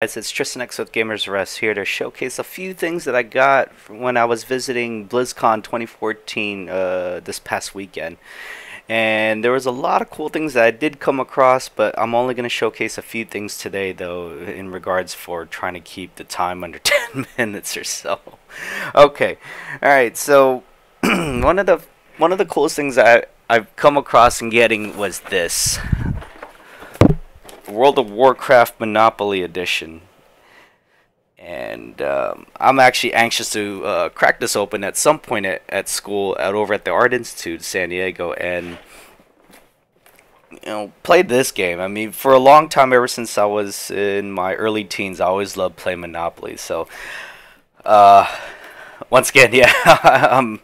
Guys, it's Tristan X with Gamers Rest here to showcase a few things that I got when I was visiting Blizzcon 2014 this past weekend. And there was a lot of cool things that I did come across, but I'm only going to showcase a few things today, though, in regards for trying to keep the time under 10 minutes or so. Okay, all right. So one of the coolest things I've come across in getting was this. World of Warcraft Monopoly Edition. And I'm actually anxious to crack this open at some point at school, over at the Art Institute, San Diego, and play this game. I mean, for a long time, ever since I was in my early teens, I always loved playing Monopoly. So, uh, once again, yeah, I'm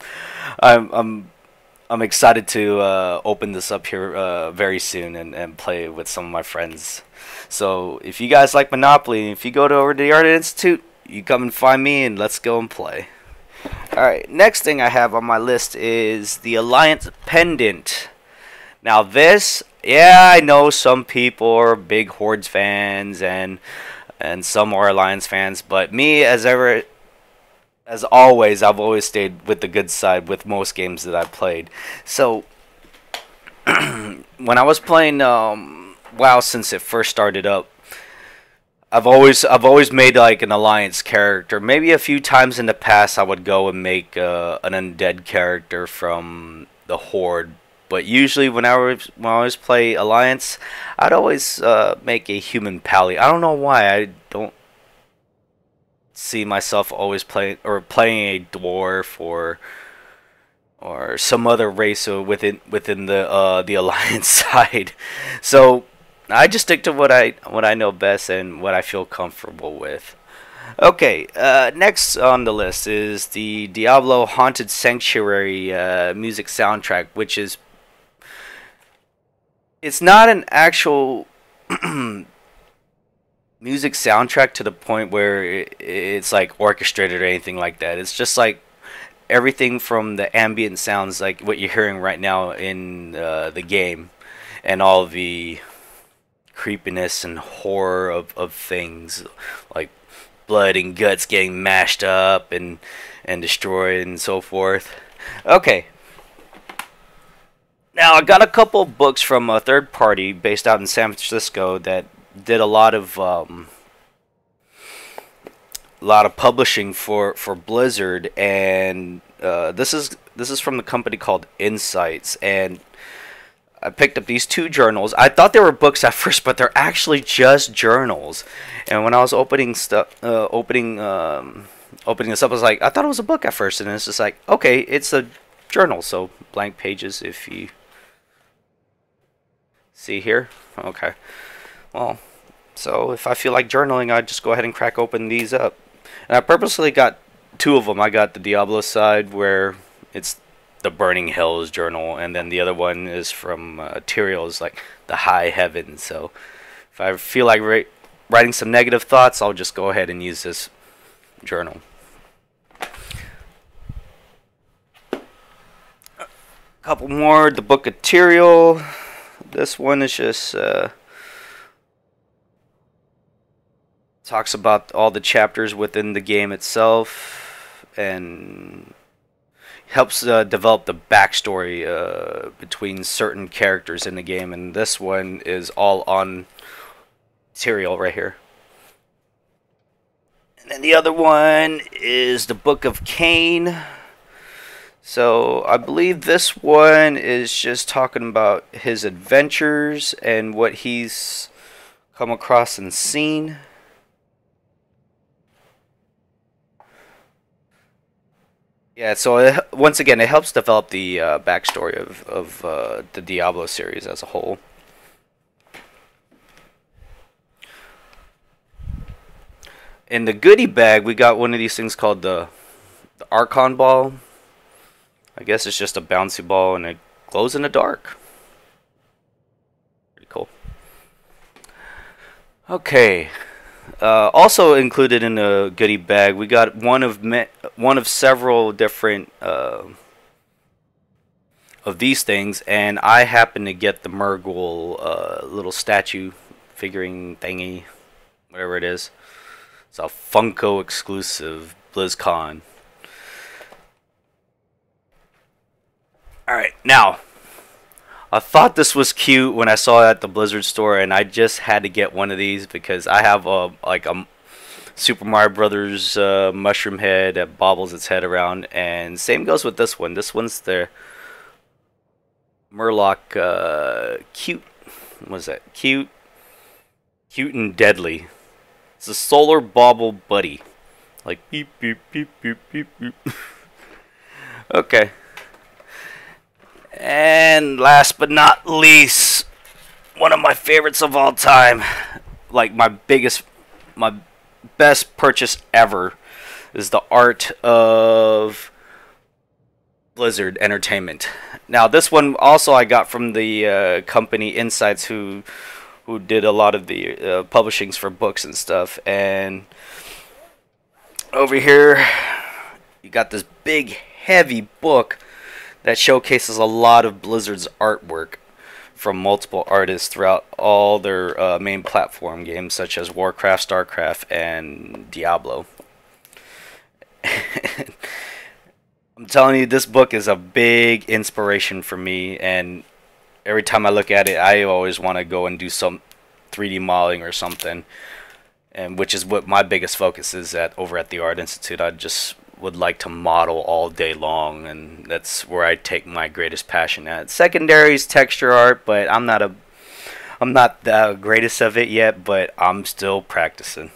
I'm I'm excited to open this up here very soon and play with some of my friends. So if you guys like Monopoly, if you go over to the Art Institute, you come and find me and let's go and play. Alright, next thing I have on my list is the Alliance Pendant. Now this, yeah, I know some people are big Hordes fans and some are Alliance fans, but me, as always, I've always stayed with the good side with most games that I've played. So, when I was playing WoW since it first started up, I've always made like an alliance character. Maybe a few times in the past I would go and make an undead character from the Horde. But usually when I always play alliance, I'd always make a human pally. I don't know why. I don't see myself always playing a dwarf or some other race within the alliance side. So I just stick to what I know best and what I feel comfortable with. Okay, next on the list is the Diablo Haunted Sanctuary music soundtrack, which is, it's not an actual music soundtrack to the point where it's like orchestrated or anything like that. It's just like everything from the ambient sounds, like what you're hearing right now in the game, and all the creepiness and horror of things like blood and guts getting mashed up and destroyed and so forth. Okay. Now I got a couple books from a third party based out in San Francisco that did a lot of publishing for Blizzard, and this is from the company called Insights, and I picked up these two journals. I thought they were books at first, but they're actually just journals. And when I was opening this up, I was like, I thought it was a book at first, and it's just like, okay, it's a journal, so blank pages. If you see here, okay. Well, so if I feel like journaling, I just go ahead and crack open these up. And I purposely got two of them. I got the Diablo side, where it's the Burning Hills journal, and then the other one is from Tyrael's, like the High Heavens. So if I feel like writing some negative thoughts, I'll just go ahead and use this journal. A couple more. The Book of Tyrael. This one is just talks about all the chapters within the game itself, and helps develop the backstory between certain characters in the game. And this one is all on Tyrael right here. And then the other one is the Book of Cain. So I believe this one is just talking about his adventures and what he's come across and seen. Yeah, so once again, it helps develop the backstory of the Diablo series as a whole. In the goodie bag, we got one of these things called the Archon Ball. I guess it's just a bouncy ball, and it glows in the dark. Pretty cool. Okay. Also included in the goodie bag, we got one of several different of these things, and I happen to get the Murgle little statue figuring thingy, whatever it is. It's a Funko exclusive BlizzCon. Alright, now, I thought this was cute when I saw it at the Blizzard store, and I just had to get one of these because I have a Super Mario Brothers mushroom head that bobbles its head around, and same goes with this one. This one's the Murloc cute. What is that? Cute and deadly. It's a solar bauble buddy. Like beep beep beep beep beep beep. Okay. And last but not least, one of my favorites of all time, like my best purchase ever, is the art of Blizzard Entertainment. Now this one also I got from the company Insights, who did a lot of the publishings for books and stuff. And over here you got this big heavy book that showcases a lot of Blizzard's artwork from multiple artists throughout all their main platform games, such as Warcraft, Starcraft, and Diablo. I'm telling you, this book is a big inspiration for me, and every time I look at it, I always want to go and do some 3D modeling or something, and which is what my biggest focus is over at the Art Institute. I just would like to model all day long, and that's where I take my greatest passion at. Secondary is texture art, but I'm not the greatest of it yet, but I'm still practicing.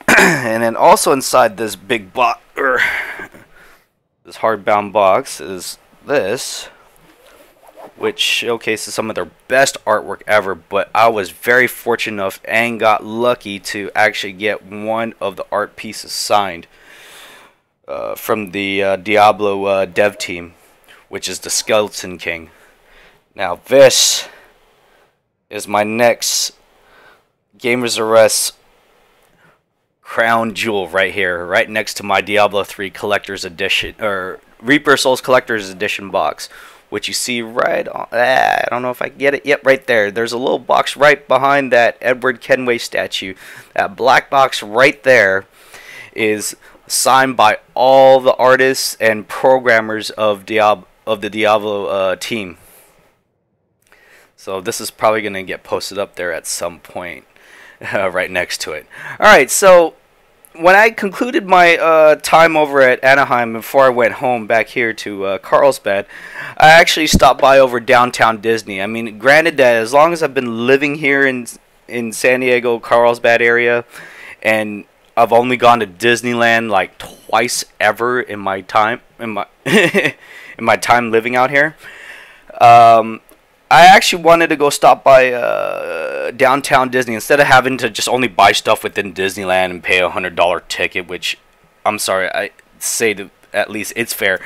And then also inside this big box, this hardbound box, is this, which showcases some of their best artwork ever. But I was very fortunate enough and got lucky to actually get one of the art pieces signed from the Diablo dev team, which is the Skeleton King. Now this is my next Gamers R Us crown jewel right here, right next to my Diablo 3 Collector's Edition, or Reaper Souls Collector's Edition box, which you see right on, I don't know if I can get it. Yep, right there. There's a little box right behind that Edward Kenway statue. That black box right there is signed by all the artists and programmers of the Diablo team. So this is probably going to get posted up there at some point, right next to it. Alright, so when I concluded my time over at Anaheim before I went home back here to Carlsbad, I actually stopped by over downtown Disney. I mean, granted that as long as I've been living here in San Diego, Carlsbad area, and I've only gone to Disneyland like twice ever in my time in my time living out here. I actually wanted to go stop by downtown Disney instead of having to just only buy stuff within Disneyland and pay $100 ticket, which, I'm sorry, I say to at least it's fair.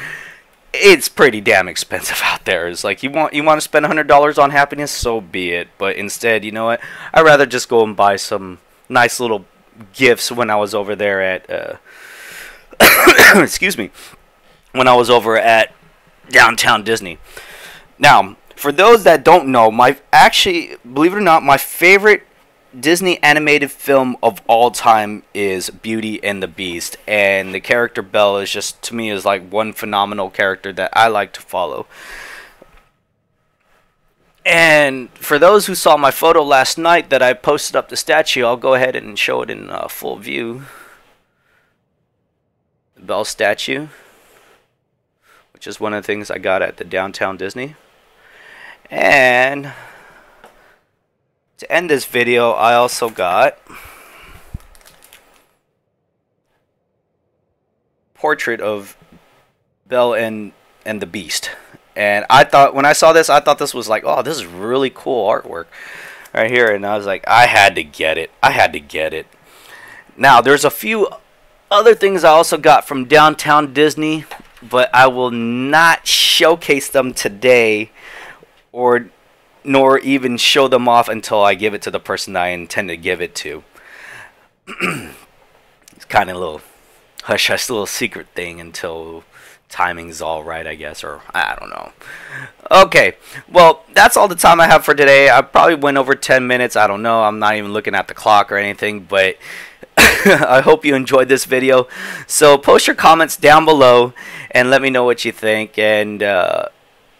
It's pretty damn expensive out there. It's like you want to spend $100 on happiness, so be it. But instead, you know what? I'd rather just go and buy some nice little gifts when I was over there at excuse me, when I was over at downtown Disney. Now, for those that don't know, believe it or not, my favorite Disney animated film of all time is Beauty and the Beast, and the character Belle is just, to me, is like one phenomenal character that I like to follow. And for those who saw my photo last night that I posted up the statue, I'll go ahead and show it in full view. The Belle statue, which is one of the things I got at the downtown Disney. And to end this video, I also got portrait of Belle and the Beast. And I thought, when I saw this, I thought this was like, oh, this is really cool artwork right here. And I was like, I had to get it. I had to get it. Now, there's a few other things I also got from downtown Disney, but I will not showcase them today, nor even show them off until I give it to the person I intend to give it to. It's kind of a little hush-hush, little secret thing until timing's all right, I guess, or I don't know. Okay, well, that's all the time I have for today. I probably went over 10 minutes. I don't know. I'm not even looking at the clock or anything, but I hope you enjoyed this video. So post your comments down below and let me know what you think. And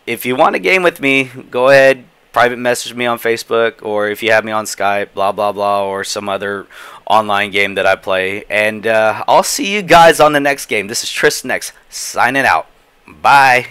if you want a game with me, go ahead, private message me on Facebook, or if you have me on Skype, blah blah blah, or some other online game that I play. And I'll see you guys on the next game. This is Tristan X signing out. Bye.